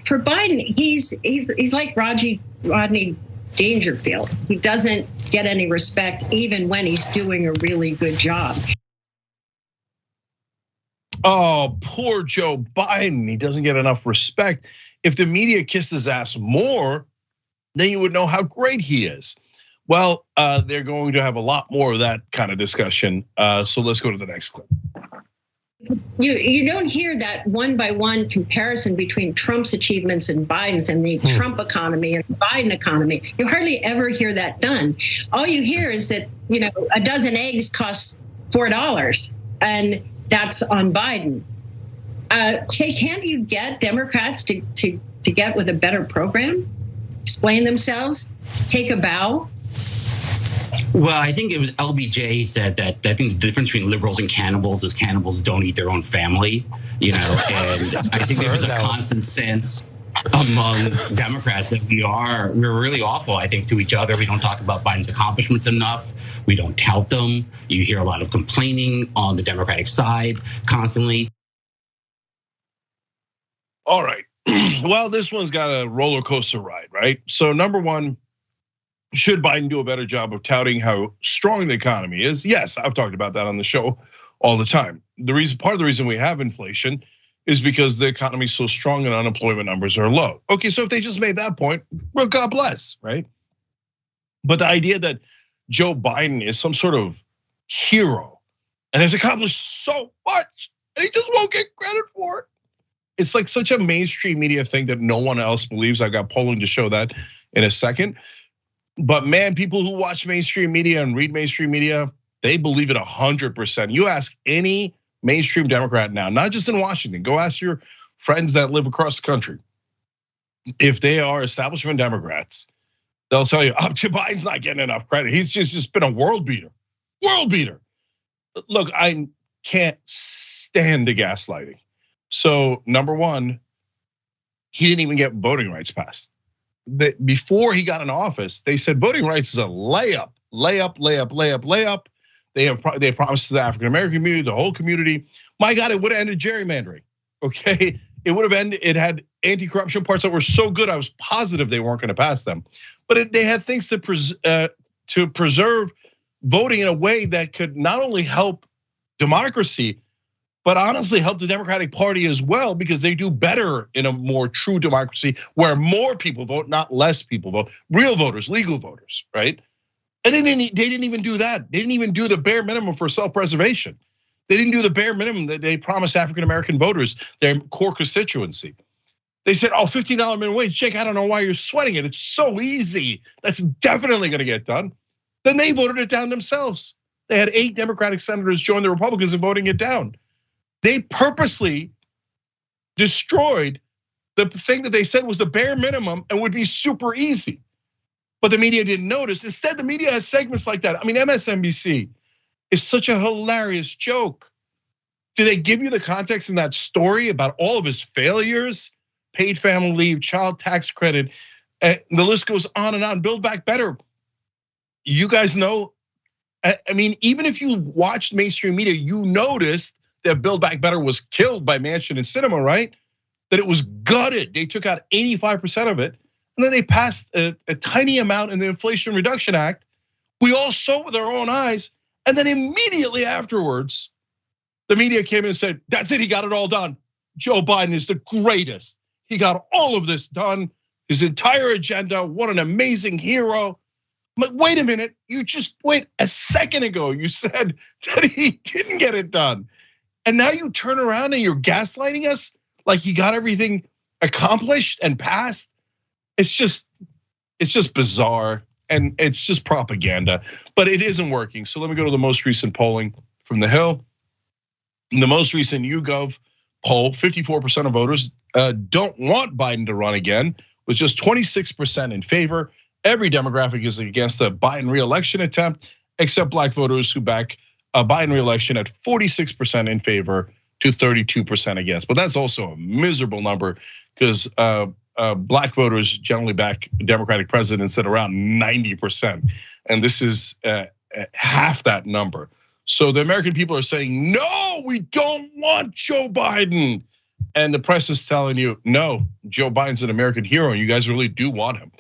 for Biden, he's like Rodney Dangerfield. He doesn't get any respect even when he's doing a really good job. Oh, poor Joe Biden. He doesn't get enough respect. If the media kissed his ass more, then you would know how great he is. Well, they're going to have a lot more of that kind of discussion. So let's go to the next clip. You don't hear that one by one comparison between Trump's achievements and Biden's, and the Trump economy and the Biden economy. You hardly ever hear that done. All you hear is that, a dozen eggs costs $4, and that's on Biden. Chai, can't you get Democrats to get with a better program, explain themselves, take a bow? Well, I think it was LBJ said that I think the difference between liberals and cannibals is cannibals don't eat their own family, and I think there's a constant sense among Democrats that we're really awful, I think, to each other. We don't talk about Biden's accomplishments enough. We don't tout them. You hear a lot of complaining on the Democratic side constantly. All right. Well, this one's got a roller coaster ride, right? So number one, should Biden do a better job of touting how strong the economy is? Yes, I've talked about that on the show all the time. Part of the reason we have inflation is because the economy is so strong and unemployment numbers are low. Okay, so if they just made that point, well, God bless, right? But the idea that Joe Biden is some sort of hero and has accomplished so much, and he just won't get credit for it. It's like such a mainstream media thing that no one else believes. I got polling to show that in a second. But man, people who watch mainstream media and read mainstream media, they believe it 100%. You ask any mainstream Democrat now, not just in Washington, go ask your friends that live across the country. If they are establishment Democrats, they'll tell you, Joe Biden's not getting enough credit. He's just been a world beater. Look, I can't stand the gaslighting. So number one, he didn't even get voting rights passed. Before he got in office, they said voting rights is a layup. They promised to the African American community, the whole community. My God, it would have ended gerrymandering. Okay, it would have ended. It had anti-corruption parts that were so good, I was positive they weren't going to pass them. But they had things to preserve voting in a way that could not only help democracy, but honestly help the Democratic Party as well, because they do better in a more true democracy where more people vote, not less people vote, real voters, legal voters, right? And they didn't even do that. They didn't even do the bare minimum for self-preservation. They didn't do the bare minimum that they promised African American voters, their core constituency. They said, $15 minimum wage. Jake, I don't know why you're sweating it. It's so easy. That's definitely gonna get done. Then they voted it down themselves. They had 8 Democratic senators join the Republicans in voting it down. They purposely destroyed the thing that they said was the bare minimum and would be super easy. But the media didn't notice. Instead, the media has segments like that. I mean, MSNBC is such a hilarious joke. Do they give you the context in that story about all of his failures? Paid family leave, child tax credit, and the list goes on and on. Build Back Better. You guys know, I mean, even if you watched mainstream media, you noticed that Build Back Better was killed by Manchin and Sinema, right? That it was gutted. They took out 85% of it. And then they passed a tiny amount in the Inflation Reduction Act. We all saw it with our own eyes. And then immediately afterwards, the media came in and said, that's it, he got it all done. Joe Biden is the greatest. He got all of this done, his entire agenda, what an amazing hero. But wait a minute, wait a second ago, you said that he didn't get it done. And now you turn around and you're gaslighting us like he got everything accomplished and passed. It's just bizarre and it's just propaganda, but it isn't working. So let me go to the most recent polling from The Hill. In the most recent YouGov poll, 54% of voters don't want Biden to run again, with just 26% in favor. Every demographic is against the Biden reelection attempt, except black voters who back a Biden reelection at 46% in favor to 32% against. But that's also a miserable number because black voters generally back Democratic presidents at around 90%. And this is half that number. So the American people are saying, no, we don't want Joe Biden. and the press is telling you, no, Joe Biden's an American hero, and you guys really do want him.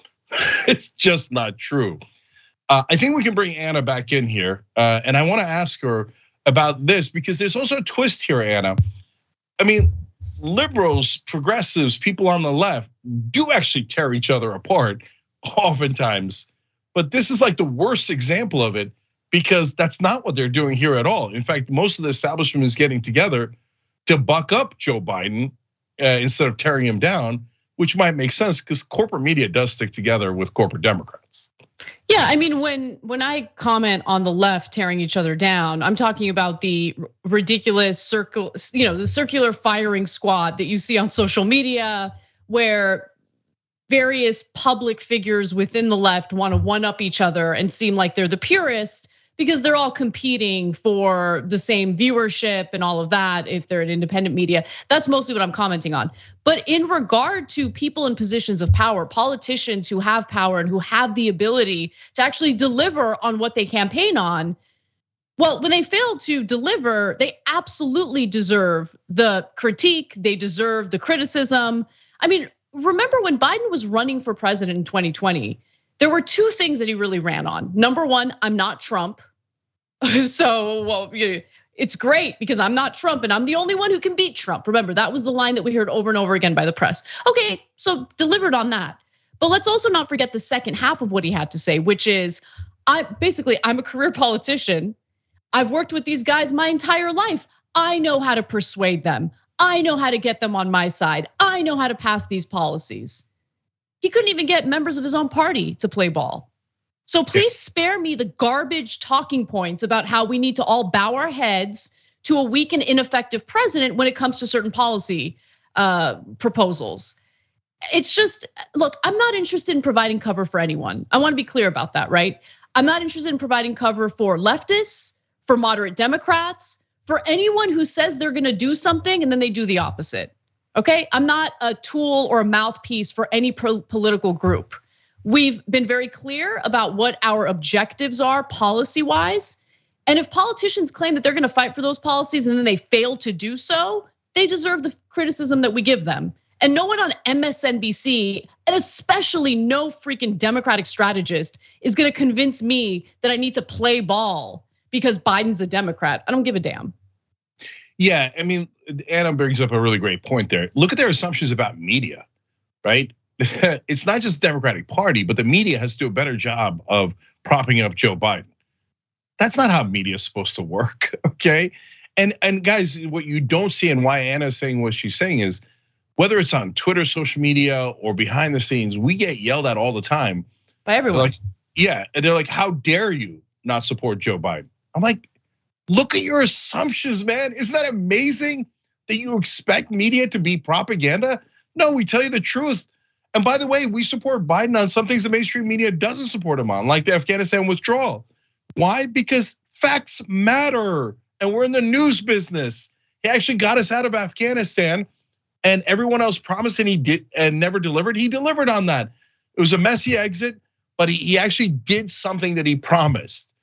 It's just not true. I think we can bring Anna back in here, and I want to ask her about this because there's also a twist here, Anna. I mean, liberals, progressives, people on the left do actually tear each other apart oftentimes, but this is like the worst example of it because that's not what they're doing here at all. In fact, most of the establishment is getting together to buck up Joe Biden instead of tearing him down, which might make sense because corporate media does stick together with corporate Democrats. Yeah, I mean, when I comment on the left tearing each other down, I'm talking about the ridiculous the circular firing squad that you see on social media, where various public figures within the left want to one-up each other and seem like they're the purest because they're all competing for the same viewership and all of that if they're an independent media. That's mostly what I'm commenting on. But in regard to people in positions of power, politicians who have power and who have the ability to actually deliver on what they campaign on, well, when they fail to deliver, they absolutely deserve the critique, they deserve the criticism. I mean, remember when Biden was running for president in 2020, there were two things that he really ran on. Number one, I'm not Trump. So, well, it's great because I'm not Trump and I'm the only one who can beat Trump. Remember, that was the line that we heard over and over again by the press. Okay, so delivered on that. But let's also not forget the second half of what he had to say, which is, I'm a career politician. I've worked with these guys my entire life. I know how to persuade them. I know how to get them on my side. I know how to pass these policies. He couldn't even get members of his own party to play ball. So please spare me the garbage talking points about how we need to all bow our heads to a weak and ineffective president when it comes to certain policy proposals. It's just, look, I'm not interested in providing cover for anyone. I want to be clear about that, right? I'm not interested in providing cover for leftists, for moderate Democrats, for anyone who says they're gonna do something and then they do the opposite. Okay, I'm not a tool or a mouthpiece for any political group. We've been very clear about what our objectives are policy-wise. And if politicians claim that they're gonna fight for those policies and then they fail to do so, they deserve the criticism that we give them. And no one on MSNBC, and especially no freaking Democratic strategist, is gonna convince me that I need to play ball because Biden's a Democrat. I don't give a damn. Yeah, I mean, Anna brings up a really great point there. Look at their assumptions about media, right? It's not just the Democratic Party, but the media has to do a better job of propping up Joe Biden. That's not how media is supposed to work, okay? And guys, what you don't see and why Anna's saying what she's saying is, whether it's on Twitter, social media, or behind the scenes, we get yelled at all the time. By everyone. Like, yeah, and they're like, how dare you not support Joe Biden? I'm like, look at your assumptions, man. Isn't that amazing that you expect media to be propaganda? No, we tell you the truth. And by the way, we support Biden on some things the mainstream media doesn't support him on, like the Afghanistan withdrawal. Why? Because facts matter, and we're in the news business. He actually got us out of Afghanistan, and everyone else promised and he did and never delivered. He delivered on that. It was a messy exit, but he actually did something that he promised.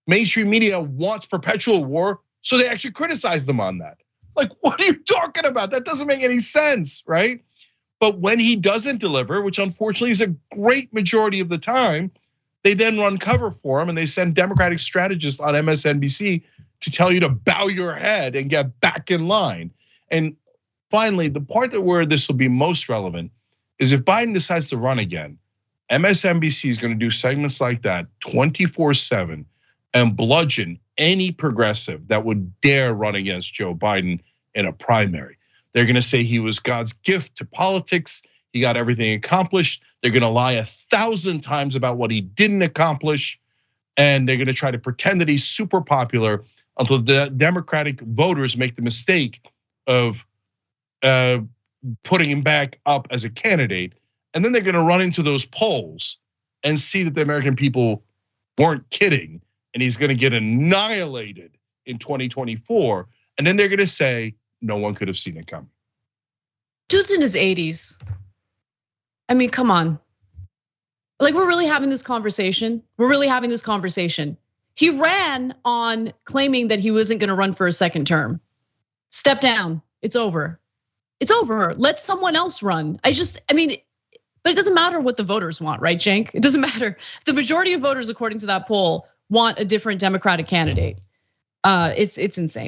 Mainstream media wants perpetual war, so they actually criticize them on that. Like, what are you talking about? That doesn't make any sense, right? But when he doesn't deliver, which unfortunately is a great majority of the time, they then run cover for him and they send Democratic strategists on MSNBC to tell you to bow your head and get back in line. And finally, the part where this will be most relevant is if Biden decides to run again, MSNBC is going to do segments like that 24/7 and bludgeon any progressive that would dare run against Joe Biden in a primary. They're gonna say he was God's gift to politics, he got everything accomplished. They're gonna lie 1,000 times about what he didn't accomplish, and they're gonna try to pretend that he's super popular until the Democratic voters make the mistake of putting him back up as a candidate. And then they're gonna run into those polls and see that the American people weren't kidding, and he's gonna get annihilated in 2024. And then they're gonna say, no one could have seen it coming. Dude's in his 80s. I mean, come on. Like, we're really having this conversation. We're really having this conversation. He ran on claiming that he wasn't gonna run for a second term. Step down, it's over. It's over. Let someone else run. But it doesn't matter what the voters want, right, Cenk? It doesn't matter. The majority of voters, according to that poll, want a different Democratic candidate. It's insane.